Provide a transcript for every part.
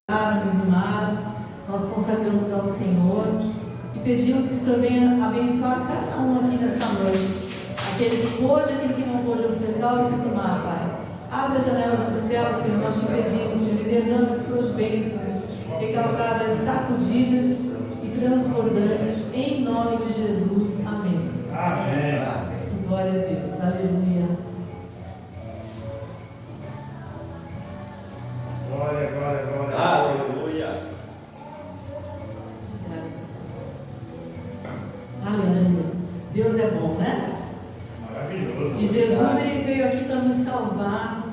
dizimaram, nós consagramos ao Senhor e pedimos que o Senhor venha abençoar cada um aqui nessa noite, aquele que pôde, aquele que não pôde ofertar ou dizimar, Pai. Abre as janelas do céu, Senhor, nós te pedimos, Senhor, e derrama as suas bênçãos, recalcadas, sacudidas e transbordantes, em nome de Jesus. Amém. Amém. Glória a Deus, aleluia. Glória, glória, glória. Aleluia. Aleluia. Deus é bom, né? Maravilhoso. E Jesus, ele veio aqui para nos salvar,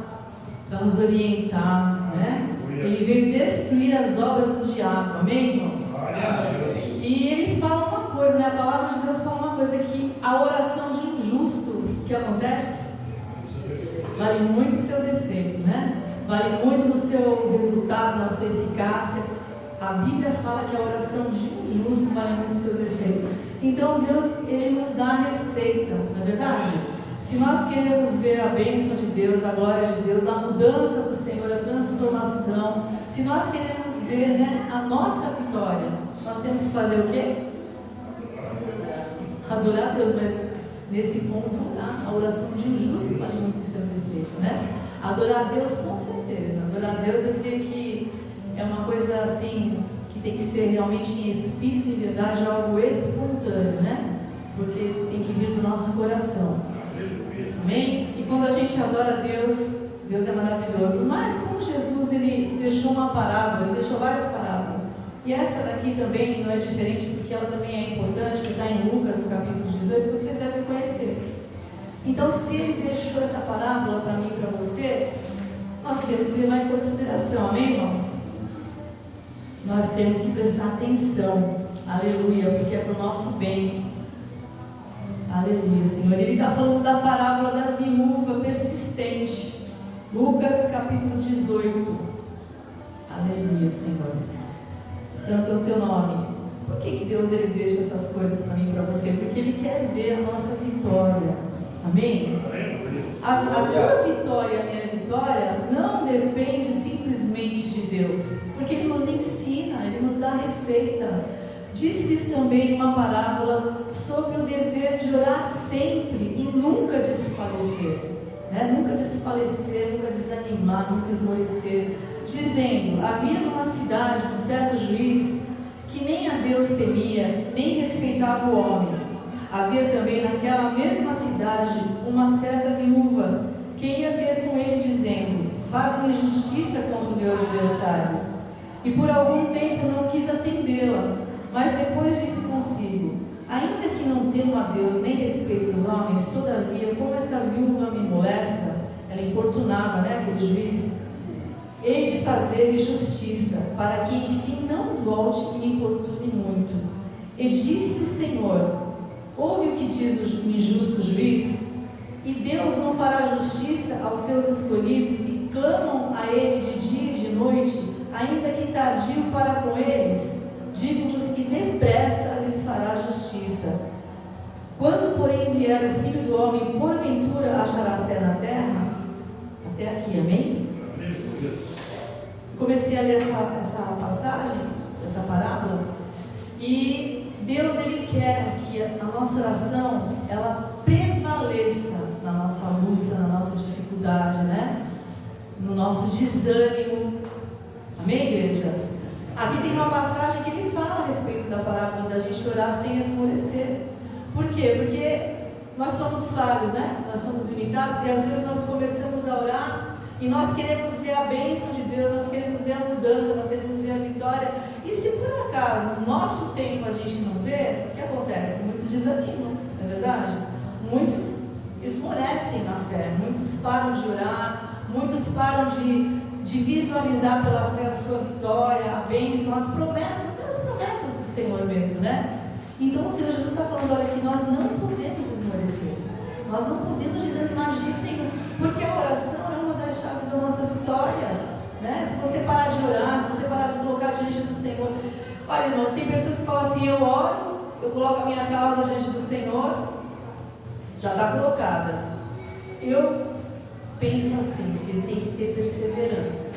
para nos orientar, né? Ele veio destruir as obras do diabo, amém, irmãos? Glória a Deus. E ele fala uma coisa, né? A palavra de Deus fala uma coisa, que a oração de um justo, o que acontece? Vale muito os seus efeitos, né? Vale muito no seu resultado, na sua eficácia. A Bíblia fala que a oração de um justo vale muito os seus efeitos. Então Deus, ele nos dá a receita, não é verdade? Se nós queremos ver a bênção de Deus, a glória de Deus, a mudança do Senhor, a transformação, se nós queremos ver, né, a nossa vitória, nós temos que fazer o quê? Adorar a Deus, mas nesse ponto a oração de um justo vale muito os seus efeitos, né? Adorar a Deus, com certeza. Adorar a Deus, eu creio que é uma coisa assim, que tem que ser realmente em espírito e verdade, algo espontâneo, né? Porque tem que vir do nosso coração. Amém? E quando a gente adora a Deus, Deus é maravilhoso. Mas como Jesus, ele deixou uma parábola, ele deixou várias parábolas. E essa daqui também não é diferente, porque ela também é importante, que está em Lucas, no capítulo 18, vocês devem conhecer. Então, se ele deixou essa parábola para mim e para você, nós temos que levar em consideração, amém, irmãos? Nós temos que prestar atenção, aleluia, porque é para o nosso bem, aleluia, Senhor. Ele está falando da parábola da viúva persistente, Lucas capítulo 18, aleluia, Senhor. Santo é o teu nome. Por que Deus ele deixa essas coisas para mim e para você? Porque ele quer ver a nossa vitória. Amém? A tua vitória e a minha vitória não depende simplesmente de Deus, porque Ele nos ensina, Ele nos dá a receita. Diz-lhes também uma parábola sobre o dever de orar sempre e nunca desfalecer, né? Nunca desfalecer, nunca desanimar, nunca esmorecer, dizendo: havia numa cidade um certo juiz que nem a Deus temia, nem respeitava o homem. Havia também naquela mesma cidade uma certa viúva que ia ter com ele dizendo: faz-me justiça contra o meu adversário. E por algum tempo não quis atendê-la, mas depois disse consigo: ainda que não temo a Deus nem respeito os homens, todavia, como essa viúva me molesta, ela importunava, né, aquele juiz, hei de fazer-lhe justiça, para que enfim não volte e me importune muito. E disse o Senhor: ouve o que diz o injusto juiz, e Deus não fará justiça aos seus escolhidos que clamam a Ele de dia e de noite, ainda que tardio para com eles? Digo-vos que depressa lhes fará justiça. Quando, porém, vier o Filho do Homem, porventura achará fé na terra? Até aqui, amém? Comecei a ler essa passagem, essa parábola, e Deus, Ele quer que a nossa oração, ela prevaleça na nossa luta, na nossa dificuldade, né? No nosso desânimo. Amém, igreja? Aqui tem uma passagem que ele fala a respeito da parábola da gente orar sem esmorecer. Por quê? Porque nós somos falhos, né? Nós somos limitados, e às vezes nós começamos a orar e nós queremos ver a bênção de Deus, nós queremos ver a mudança, nós queremos ver a vitória. E se por acaso no nosso tempo a gente não vê, o que acontece? Muitos desanimam, não é verdade? Muitos esmorecem na fé, muitos param de orar, muitos param de visualizar pela fé a sua vitória, a bênção, as promessas, até as promessas do Senhor mesmo, né? Então o Senhor Jesus está falando: olha, que nós não podemos esmorecer, nós não podemos desanimar de jeito nenhum, porque a oração é uma das chaves da nossa vitória, né? Se você parar de orar, se você parar de colocar diante do Senhor, olha, irmãos, tem pessoas que falam assim: eu oro, eu coloco a minha causa diante do Senhor, já está colocada. Eu penso assim, que tem que ter perseverança.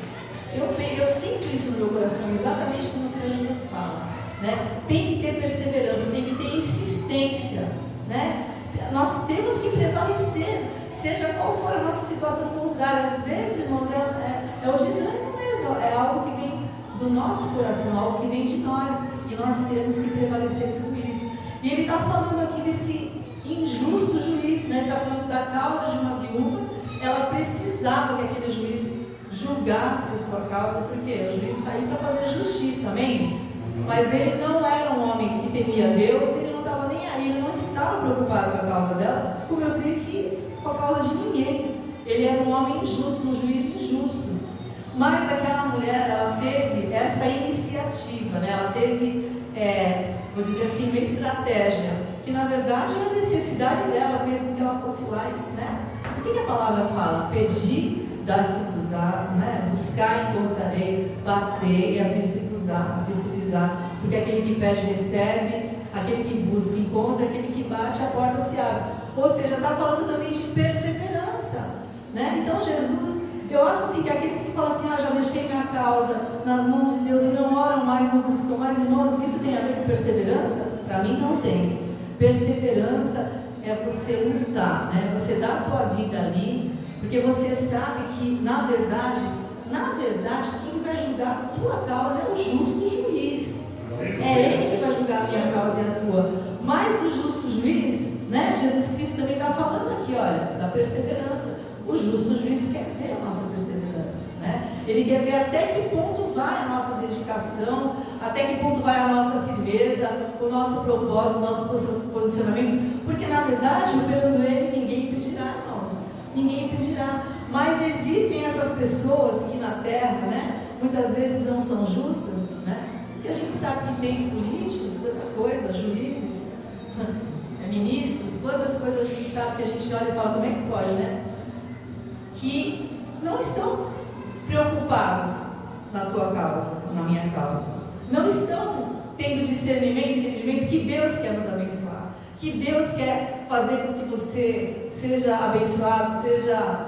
eu sinto isso no meu coração, exatamente como o Senhor Jesus fala, né? Tem que ter perseverança, tem que ter insistência, né? Nós temos que prevalecer, seja qual for a nossa situação contrária. Às vezes, irmãos, é o desânimo mesmo, é algo que vem do nosso coração, algo que vem de nós, e nós temos que prevalecer tudo isso. E ele está falando aqui desse injusto juiz, né? Ele está falando da causa de uma viúva. Ela precisava que aquele juiz julgasse sua causa, porque o juiz está aí para fazer justiça, amém? Mas ele não era um homem que temia Deus, ele não estava nem aí, ele não estava preocupado com a causa dela, como eu creio que com a causa de ninguém. Ele era um homem injusto, um juiz injusto. Mas aquela mulher, ela teve essa iniciativa, né? Ela teve, vou dizer assim, uma estratégia, que na verdade era a necessidade dela, fez com que ela fosse lá, né? O que a palavra fala? Pedir, dar-se-vos, né? Buscar, encontrarei, bater e abrir-se-vos-á. Porque aquele que pede, recebe, aquele que busca, encontra, aquele que bate, a porta se abre. Ou seja, está falando também de perseverança, né? Então Jesus, eu acho assim que aqueles que falam assim, já deixei minha causa nas mãos de Deus e não oram mais, não buscam mais, irmãos, isso tem a ver com perseverança? Para mim não tem. Perseverança é você lutar, né? Você dá a tua vida ali, porque você sabe que, na verdade, quem vai julgar a tua causa é o justo juiz. É ele que vai julgar a minha causa e a tua. Mas o justo juiz, né? Jesus Cristo também está falando aqui, olha, da perseverança. O justo juiz quer ver a nossa perseverança, né? Ele quer ver até que ponto vai a nossa dedicação, até que ponto vai a nossa firmeza, o nosso propósito, o nosso posicionamento, porque na verdade, perante ele, ninguém impedirá, irmãos, ninguém impedirá. Mas existem essas pessoas que na terra, né, muitas vezes não são justas, né? E a gente sabe que tem políticos, tanta coisa, juízes, ministros, quantas coisas a gente sabe que a gente olha e fala, como é que pode, né? Que não estão preocupados na tua causa, na minha causa. Não estão tendo discernimento, entendimento que Deus quer nos abençoar, que Deus quer fazer com que você seja abençoado, seja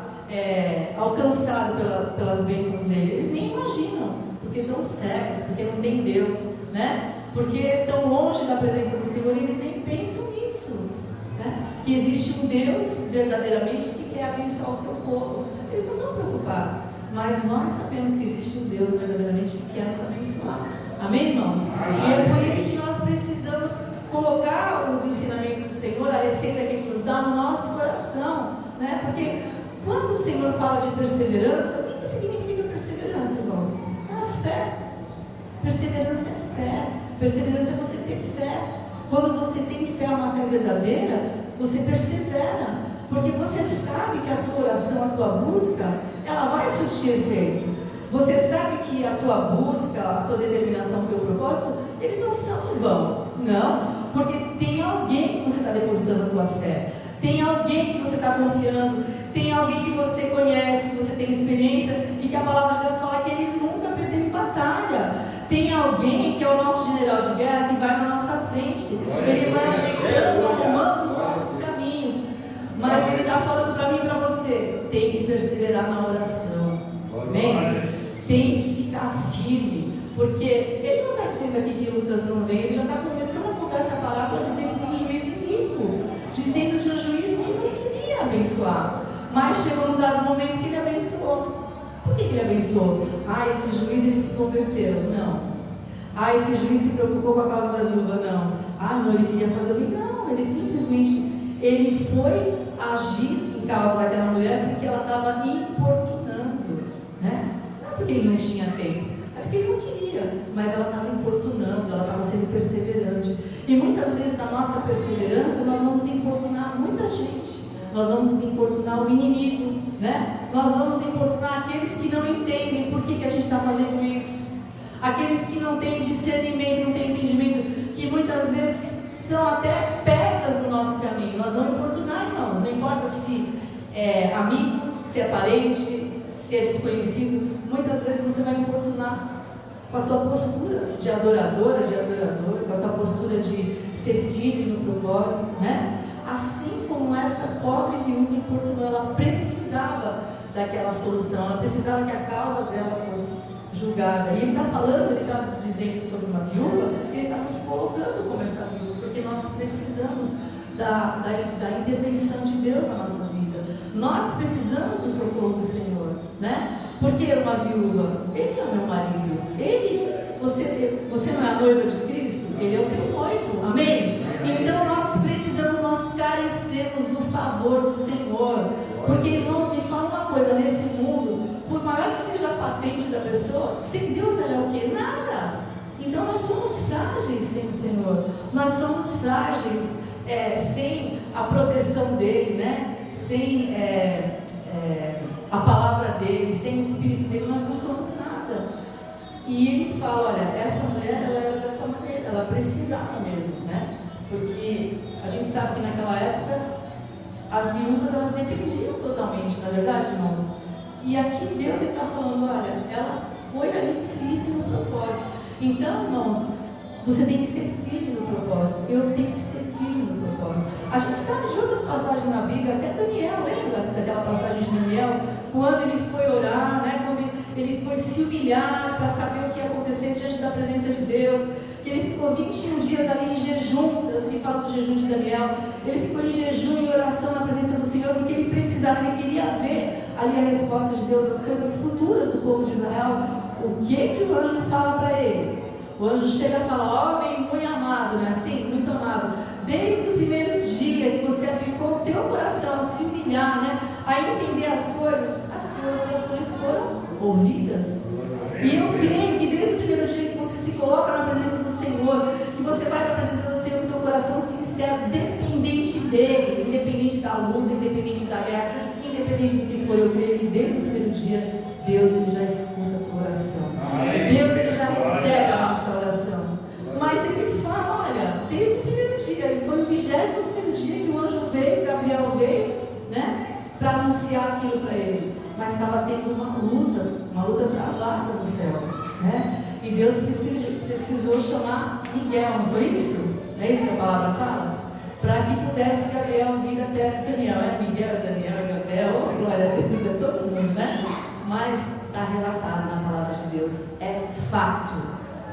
alcançado pelas bênçãos dele. Eles nem imaginam, porque estão cegos, porque não tem Deus, né? Porque estão longe da presença do Senhor e eles nem pensam nisso, né? Que existe um Deus verdadeiramente que quer abençoar o seu povo. Eles não estão preocupados, mas nós sabemos que existe um Deus verdadeiramente que quer nos abençoar. Amém, irmãos? E é por isso que nós precisamos colocar os ensinamentos do Senhor, a receita que Ele nos dá no nosso coração, né? Porque quando o Senhor fala de perseverança, o que significa perseverança, irmãos? É a fé. Perseverança é fé. Perseverança é você ter fé. Quando você tem fé, uma fé verdadeira, você persevera, porque você sabe que a tua oração, a tua busca, ela vai surtir efeito. Você sabe que a tua busca, a tua determinação, o teu propósito, eles não são em vão. Não, porque tem alguém que você está depositando a tua fé, tem alguém que você está confiando, tem alguém que você conhece, que você tem experiência, e que a palavra de Deus fala que ele nunca perdeu em batalha. Tem alguém que é o nosso general de guerra, que vai na nossa frente, ele vai ajeitando, arrumando os nossos caminhos. Mas ele está falando para mim e para você, tem que perseverar na oração, amém? Tem que ficar firme, porque ele não está dizendo aqui que lutas não vêm, ele já está começando a contar essa parábola dizendo de um juiz iníquo, dizendo de um juiz que não queria abençoar, mas chegou num dado momento que ele abençoou. Por que ele abençoou? Esse juiz ele se converteu. Não. Esse juiz se preocupou com a causa da viúva. Não. Não, ele queria fazer o bem. Não, ele simplesmente foi agir em causa daquela mulher porque ela estava importunando, né? Não é porque ele não tinha tempo, é porque ele não queria, mas ela estava importunando, ela estava sendo perseverante. E muitas vezes na nossa perseverança nós vamos importunar muita gente. Nós vamos importunar o inimigo, né? Nós vamos importunar aqueles que não entendem por que a gente está fazendo isso. Aqueles que não têm discernimento, não têm entendimento, que muitas vezes são até pedras no nosso caminho. Nós vamos importunar, irmãos. Não importa se é amigo, se é parente, se é desconhecido. Muitas vezes você vai importunar com a tua postura de adoradora, de adorador, com a tua postura de ser firme no propósito, né? Assim como essa pobre viúva importunou, ela precisava daquela solução, ela precisava que a causa dela fosse julgada. E ele está falando, ele está dizendo sobre uma viúva, ele está nos colocando como essa viúva, porque nós precisamos da intervenção de Deus na nossa vida. Nós precisamos do socorro do Senhor, né? Porque uma viúva, ele é o meu marido, você não é a noiva de Cristo, ele é o teu noivo, amém? Então nós carecemos do favor do Senhor, porque, irmãos, me fala uma coisa, nesse mundo, por maior que seja a patente da pessoa, sem Deus ela é o quê? Nada. Então nós somos frágeis sem o Senhor, nós somos frágeis sem a proteção dele, né? Sem a palavra dele, sem o Espírito dele, nós não somos nada. E ele fala, olha, essa mulher, ela era dessa maneira, ela precisava mesmo, né? Porque a gente sabe que naquela época, as viúvas, elas dependiam totalmente, na verdade, irmãos. E aqui Deus está falando, olha, ela foi ali firme no propósito. Então, irmãos, você tem que ser firme no propósito, eu tenho que ser firme no propósito. A gente sabe de outras passagens na Bíblia, até Daniel, lembra daquela passagem de Daniel? Quando ele foi orar, né? Quando ele foi se humilhar para saber o que ia acontecer diante da presença de Deus, que ele ficou 21 dias ali em jejum, tanto que fala do jejum de Daniel, ele ficou em jejum e oração na presença do Senhor, porque ele precisava, ele queria ver ali a resposta de Deus, as coisas futuras do povo de Israel. O que o anjo fala para ele? O anjo chega e fala, homem muito amado, não é assim? Muito amado, desde o primeiro dia que você aplicou o teu coração a se humilhar, né? A entender as coisas, as tuas orações foram ouvidas. E eu creio que desde o primeiro dia que você se coloca na presença do Senhor, que você vai para a presença do Senhor com o teu coração sincero, dependente dele, independente da luta, independente da guerra, independente do que for, eu creio que desde o primeiro dia, Deus ele já escuta a tua oração. Deus ele já recebe a nossa oração. Mas ele fala, olha, desde o primeiro dia, ele foi o 21º dia que o anjo veio, Gabriel veio, né? Para anunciar aquilo para ele, mas estava tendo uma luta travada no céu, né? E Deus precisou chamar Miguel, não foi isso? Não é isso que a palavra fala? Para que pudesse Gabriel vir até Daniel, Miguel, Daniel, Gabriel, oh, glória a Deus, é todo mundo, né? Mas está relatado na palavra de Deus, é fato,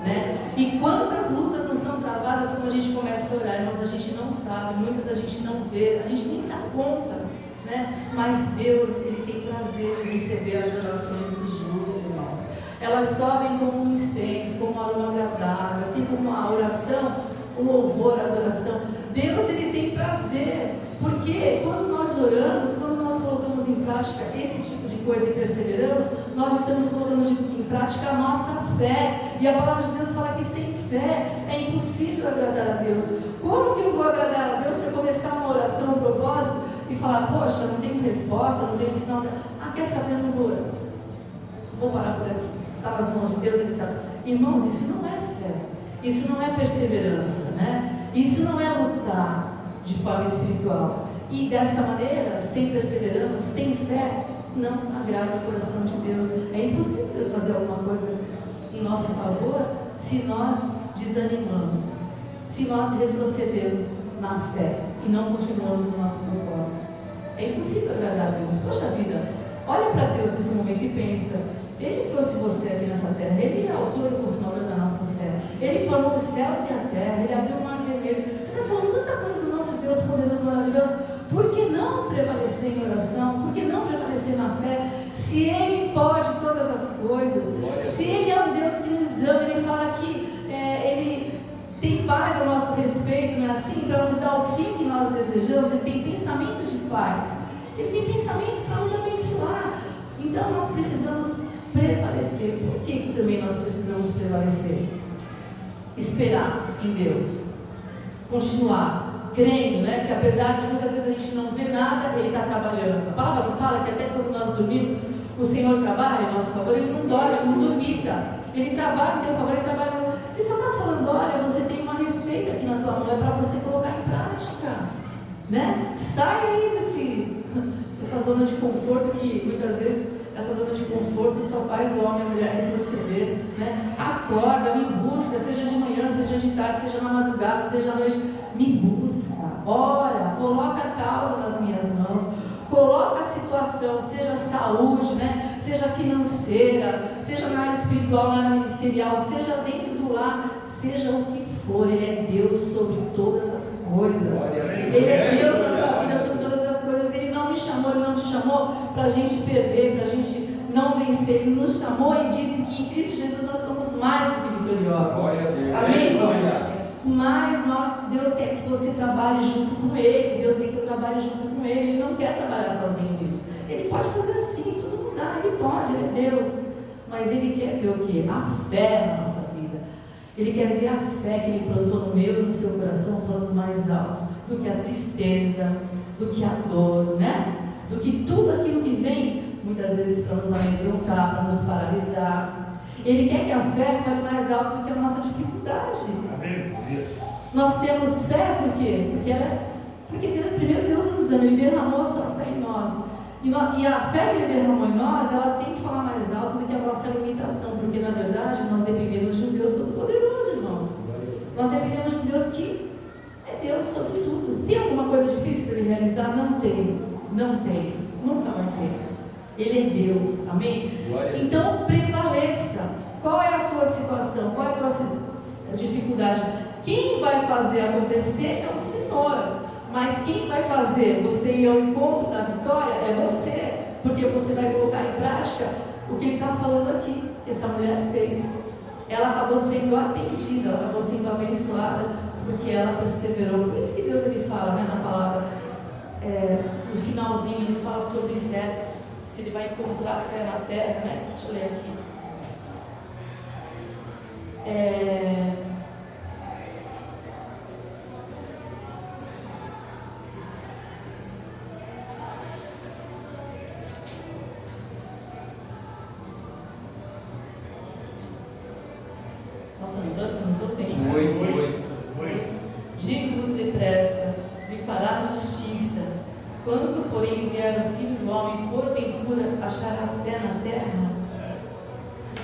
né? E quantas lutas não são travadas quando a gente começa a orar, mas a gente não sabe, muitas a gente não vê, a gente nem dá conta, né? Mas Deus, ele tem prazer de receber as orações dos justos, irmãos. Elas sobem como um incenso, como um aroma agradável, assim como a oração, o louvor, a adoração. Deus, ele tem prazer, porque quando nós oramos, quando nós colocamos em prática esse tipo de coisa e perseveramos, nós estamos colocando em prática a nossa fé. E a palavra de Deus fala que sem fé é impossível agradar a Deus. Como que eu vou agradar a Deus se eu começar uma oração, um propósito, e falar, poxa, não tenho resposta, não tenho sinal. Quer saber, eu não vou parar por aqui. Está nas mãos de Deus, ele sabe. Irmãos, isso não é fé, isso não é perseverança, né? Isso não é lutar de forma espiritual. E dessa maneira, sem perseverança, sem fé, não agrada o coração de Deus. É impossível Deus fazer alguma coisa em nosso favor se nós desanimamos, se nós retrocedemos na fé e não continuamos o nosso propósito. É impossível agradar a Deus. Poxa vida, olha para Deus nesse momento e pensa, Ele trouxe você aqui nessa terra, Ele é o autor e consumador da nossa fé, Ele formou os céus e a terra, Ele abriu o mar vermelho. Você está falando tanta coisa do nosso Deus poderoso, maravilhoso. Por que não prevalecer em oração? Por que não prevalecer na fé? Se Ele pode todas as coisas, se Ele é um Deus que nos ama, Ele fala que Ele tem paz a nosso respeito, não é assim? Para nos dar o fim que nós desejamos, Ele tem pensamento de paz, Ele tem pensamento para nos abençoar. Então nós precisamos prevalecer. Por que também nós precisamos prevalecer? Esperar em Deus, continuar crendo, né? Porque apesar de muitas vezes a gente não vê nada, Ele está trabalhando. A palavra fala que até quando nós dormimos, o Senhor trabalha em nosso favor. Ele não dorme, Ele não dormita, Ele trabalha em teu favor, Ele trabalha. Ele só está falando, olha, você tem uma receita aqui na tua mão, é para você colocar em prática, né? Sai aí dessa zona de conforto, que muitas vezes essa zona de conforto só faz o homem e a mulher retroceder, né? Acorda, me busca, seja de manhã, seja de tarde, seja na madrugada, seja à noite, me busca, ora, coloca a causa nas minhas mãos, coloca a situação, seja saúde, né? Seja financeira, seja na área espiritual, na área ministerial, seja dentro do lar, seja o que for, Ele é Deus sobre todas as coisas. Ele é Deus na tua vida sobre todas as coisas. Ele não me chamou, Ele não te chamou para a gente perder, para a gente não vencer. Ele nos chamou e disse que em Cristo Jesus nós somos mais do que vitoriosos. Amém, irmãos? Mas Deus quer que você trabalhe junto com Ele. Deus quer que eu trabalhe junto com Ele. Ele não quer trabalhar sozinho nisso. Ele pode fazer assim, tudo mudar. Ele pode, Ele é Deus. Mas Ele quer ver o quê? A fé na nossa vida. Ele quer ver a fé que Ele plantou no meu e no seu coração, falando mais alto do que a tristeza, do que a dor, né? Do que tudo aquilo que vem, muitas vezes para nos amedrontar, para nos paralisar. Ele quer que a fé fale mais alto do que a nossa dificuldade. Amém. Nós temos fé por quê? Porque Deus, primeiro Deus nos ama, Ele derramou a sua fé em nós. E a fé que Ele derramou em nós, ela tem que falar mais alto do que a nossa limitação, porque na verdade nós dependemos de um Deus todo-poderoso, irmãos. Nós dependemos de um Deus que é Deus sobre tudo. Tem alguma coisa difícil para Ele realizar? Não tem. Não tem. Nunca vai ter. Ele é Deus, amém? Então prevaleça. Qual é a tua situação? Qual é a tua dificuldade? Quem vai fazer acontecer é o Senhor. Mas quem vai fazer você ir ao encontro da vitória é você. Porque você vai colocar em prática o que Ele está falando aqui, que essa mulher fez. Ela acabou sendo atendida, ela acabou sendo abençoada, porque ela perseverou. Por isso que Deus Ele fala, né, na palavra, no finalzinho Ele fala sobre fé. Se ele vai encontrar fé na terra, né? Deixa eu ler aqui. Nossa, não estou bem. Digo-vos depressa, me fará justiça. Quando, porém, vier o Filho do Homem, porventura achará fé na terra?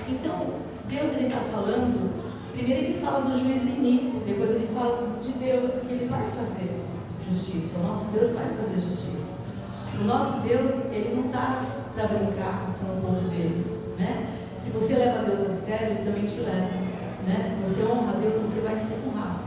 Então, Deus Ele está falando, primeiro Ele fala do juiz iníquo, depois Ele fala de Deus, que Ele vai fazer justiça. O nosso Deus vai fazer justiça. O nosso Deus, Ele não está para brincar com o povo dele, né? Se você leva Deus a sério, Ele também te leva, né? Se você honra Deus, você vai ser honrado,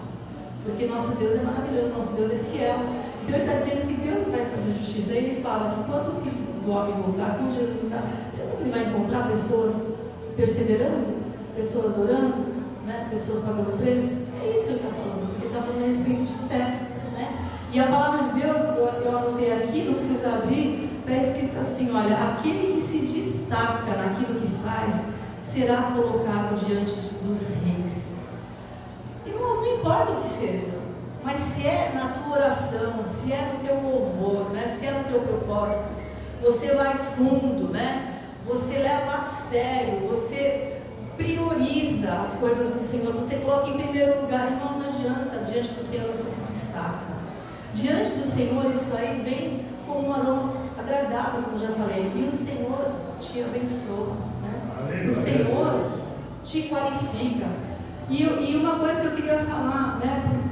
porque nosso Deus é maravilhoso, nosso Deus é fiel. Então Ele está dizendo que Deus vai fazer justiça. Ele fala que quando o Filho do Homem voltar, quando Jesus voltar, será que Ele vai encontrar pessoas perseverando, pessoas orando, né? Pessoas pagando preço? É isso que Ele está falando, porque Ele está falando a respeito de fé, né? E a palavra de Deus, eu anotei aqui, não precisa abrir, está escrito assim, olha, aquele que se destaca naquilo que faz, será colocado diante dos reis. Irmãos, não importa o que seja, mas se é na tua oração, se é no teu louvor, né? Se é no teu propósito, você vai fundo, né? Você leva a sério, você prioriza as coisas do Senhor, você coloca em primeiro lugar. Irmãos, não adianta, diante do Senhor você se destaca. Diante do Senhor isso aí vem como um aroma agradável, como eu já falei, e o Senhor te abençoa, né? O Senhor te qualifica. E uma coisa que eu queria falar, né?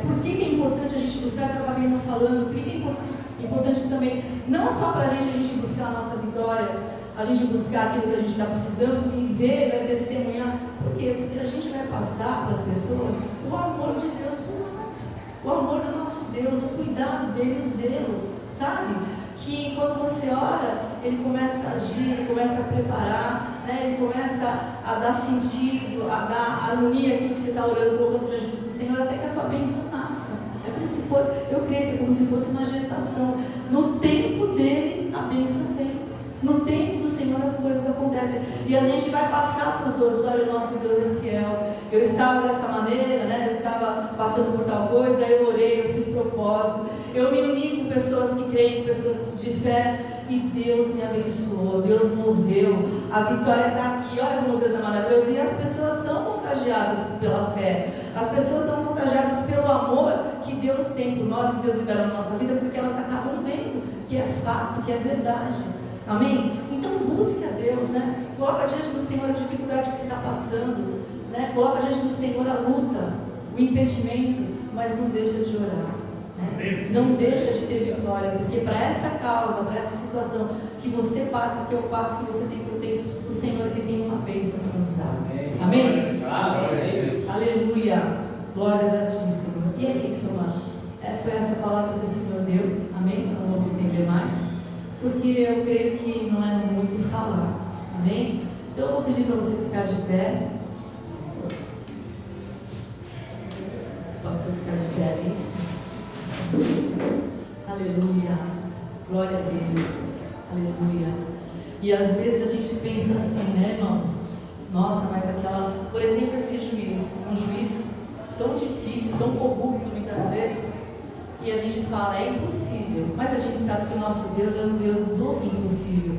Por que é importante a gente buscar, que eu acabei não falando, por que é importante também, não só para a gente buscar a nossa vitória, a gente buscar aquilo que a gente está precisando e ver, né, testemunhar, porque a gente vai passar para as pessoas o amor de Deus por nós, o amor do nosso Deus, o cuidado dele, o zelo, sabe? Que quando você ora, Ele começa a agir, Ele começa a preparar, né? Ele começa a dar sentido, a dar harmonia àquilo que você está orando, colocando diante do Senhor, até que a tua bênção nasça. É como se fosse, eu creio que é como se fosse uma gestação. No tempo dele, a bênção vem. No tempo do Senhor as coisas acontecem. E a gente vai passar para os outros, olha, o nosso Deus é fiel. Eu estava dessa maneira, né? Eu estava passando por tal coisa, eu orei, eu fiz propósito. Eu me uni com pessoas que creem, com pessoas de fé. E Deus me abençoou, Deus moveu. A vitória está aqui, olha como Deus é maravilhoso. E as pessoas são contagiadas pela fé. As pessoas são contagiadas pelo amor que Deus tem por nós, que Deus libera na nossa vida, porque elas acabam vendo que é fato, que é verdade. Amém? Então busque a Deus, né? Coloca diante do Senhor a dificuldade que você está passando, né? Coloca diante do Senhor a luta, o impedimento, mas não deixa de orar, né? Não deixa de ter vitória, porque para essa causa, para essa situação que você passa, que eu passo, que você tem o Senhor Ele tem uma bênção para nos dar. Amém? Amém. Aleluia. Glórias a Ti, Senhor. E é isso, amados. Foi essa palavra que o Senhor deu. Amém? Não vou me estender mais, porque eu creio que não é muito falar. Amém? Então eu vou pedir para você ficar de pé. Posso ficar de pé aí? Jesus. Aleluia. Glória a Deus. Aleluia. E às vezes a gente pensa assim, né, irmãos? Nossa, mas aquela... Por exemplo, esse juiz. Um juiz tão difícil, tão corrupto muitas vezes. E a gente fala, é impossível. Mas a gente sabe que o nosso Deus é um Deus do impossível.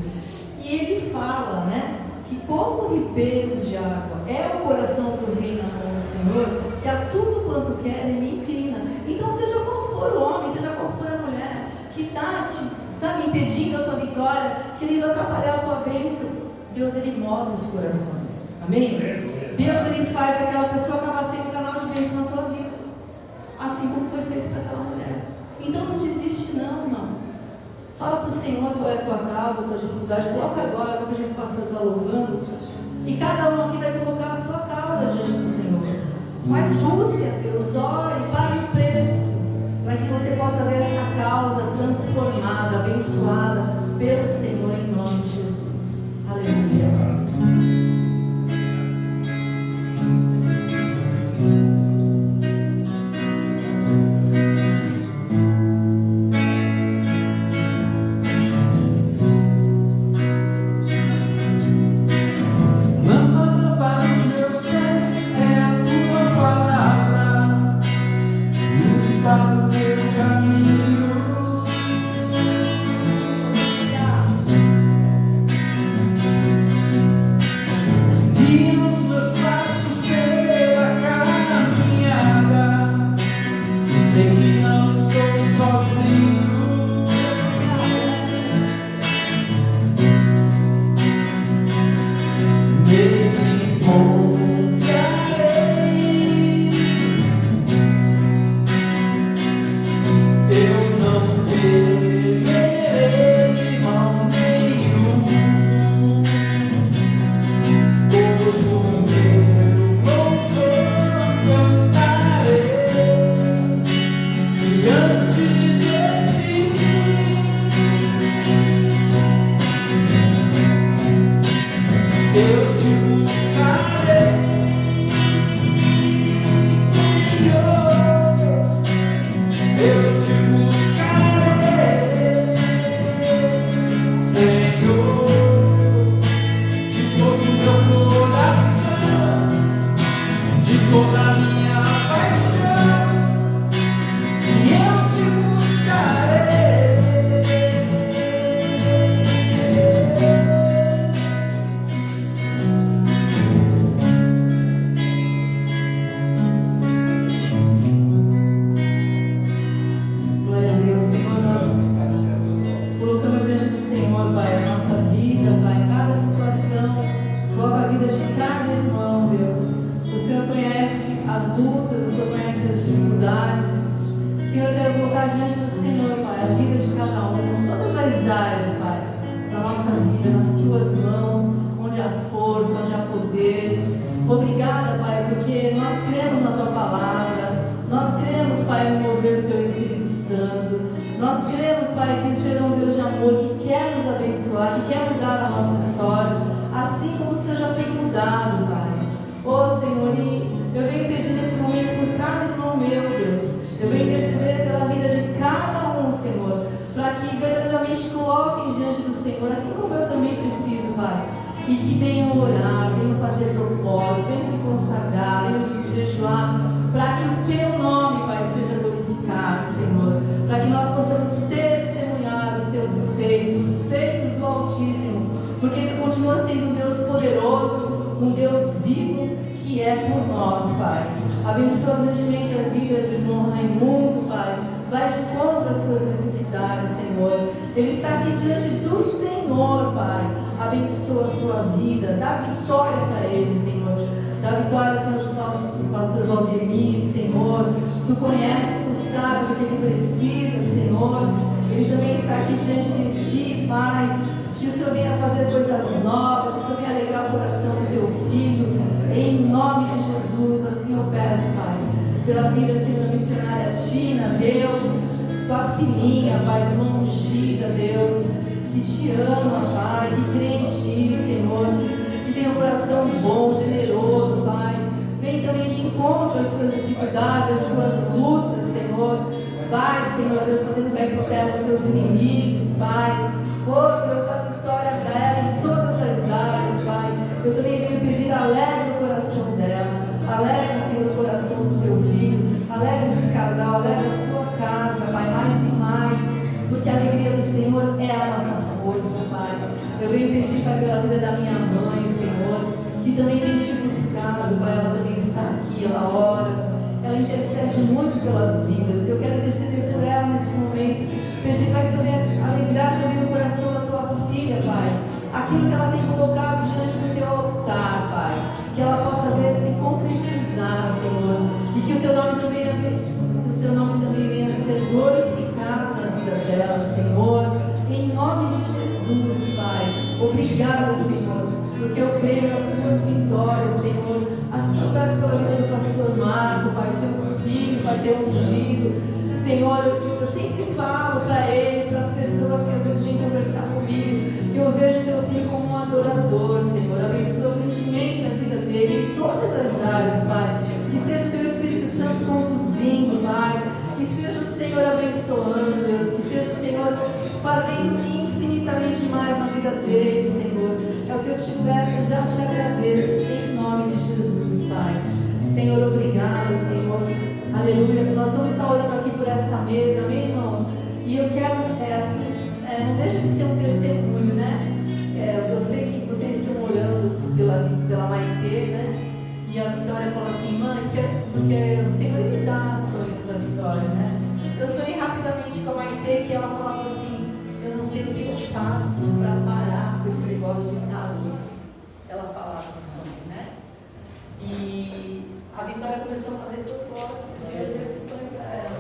E Ele fala, né? Que como ribeiros de água é o coração do rei na mão do Senhor, que a tudo quanto quer Ele inclina. Então, seja qual for o homem, seja qual for a mulher, que está te, impedindo a tua vitória, querendo atrapalhar a tua bênção, Deus, Ele move os corações. Amém? Deus, Ele faz aquela pessoa acabar sendo canal de bênção na tua vida, assim como foi feito para aquela mulher. Então, não desiste não, irmão. Fala para o Senhor qual é a tua causa, a tua dificuldade. Coloca agora, como a gente pastor está louvando, e cada um aqui vai colocar a sua causa diante do Senhor. Mas busque a Deus, ore, pague o preço, para que você possa ver essa causa transformada, abençoada pelo Senhor em nome de Jesus. Aleluia. Abençoa grandemente a vida do irmão Raimundo, Pai. Vai de encontro às suas necessidades, Senhor. Ele está aqui diante do Senhor, Pai. Abençoa a sua vida. Dá vitória para ele, Senhor. Dá vitória, Senhor, do pastor Valdemir, Senhor. Tu conheces, tu sabe do que ele precisa, Senhor. Ele também está aqui diante de Ti, Pai. Que que o Senhor venha fazer coisas novas, que o Senhor venha alegrar o coração do teu filho, em nome de Jesus. Assim eu peço, Pai, pela vida, Senhor, da missionária Tina, Deus, tua filhinha, Pai, tua ungida, Deus, que te ama, Pai, que crê em ti, Senhor, que tem um coração bom, generoso, Pai. Vem também de encontro às suas dificuldades, às suas lutas, Senhor. Vai, Senhor, Deus, fazendo bem por terra os seus inimigos, Pai. Oh, Deus, dá vitória para ela em todas as áreas, Pai. Eu também venho pedir, alegra o coração dela. Alegra, Senhor, o coração do seu filho. Alegra esse casal, alegra a sua casa, Pai, mais e mais. Porque a alegria do Senhor é a nossa força, Pai. Eu venho pedir, Pai, pela vida da minha mãe, Senhor, que também tem te buscado, Pai. Ela também está aqui, ela ora, ela intercede muito pelas vidas. Eu quero interceder por ela nesse momento. Pedir, Pai, que o Senhor venha alegrar também o coração da tua filha, Pai. Aquilo que ela tem colocado diante do teu altar, Pai. Que ela possa ver se concretizar, Senhor. E que o teu nome também venha ser glorificado na vida dela, Senhor. Em nome de Jesus, Pai. Obrigada, Senhor, porque eu creio nas tuas vitórias, Senhor. Assim eu peço pela vida do pastor Marco, Pai, teu filho, Pai, teu ungido. Senhor, eu sempre falo para ele, para as pessoas que às vezes vêm conversar comigo, que eu vejo teu filho como um adorador, Senhor. Abençoa grandemente a vida dele em todas as áreas, Pai. Que seja o teu Espírito Santo conduzindo, Pai. Que seja o Senhor abençoando, Deus. Que seja o Senhor fazendo infinitamente mais na vida dele, Senhor. É o que eu te peço, já te agradeço, em nome de Jesus, Pai. Senhor, obrigado, Senhor. Aleluia. Nós vamos estar orando aqui por essa mesa, amém, irmãos? E eu quero, não deixa de ser um testemunho, né? Eu sei que vocês estão orando pela Maitê, né? E a Vitória falou assim, mãe, porque o Senhor me dá sonhos para a Vitória, né? Eu sonhei rapidamente com a Maitê, que ela falava assim, eu não sei o que eu faço para parar com esse negócio de calor. Ela falava no sonho, né? E a Vitória começou a fazer propósito, o Senhor deu esse sonho para ela.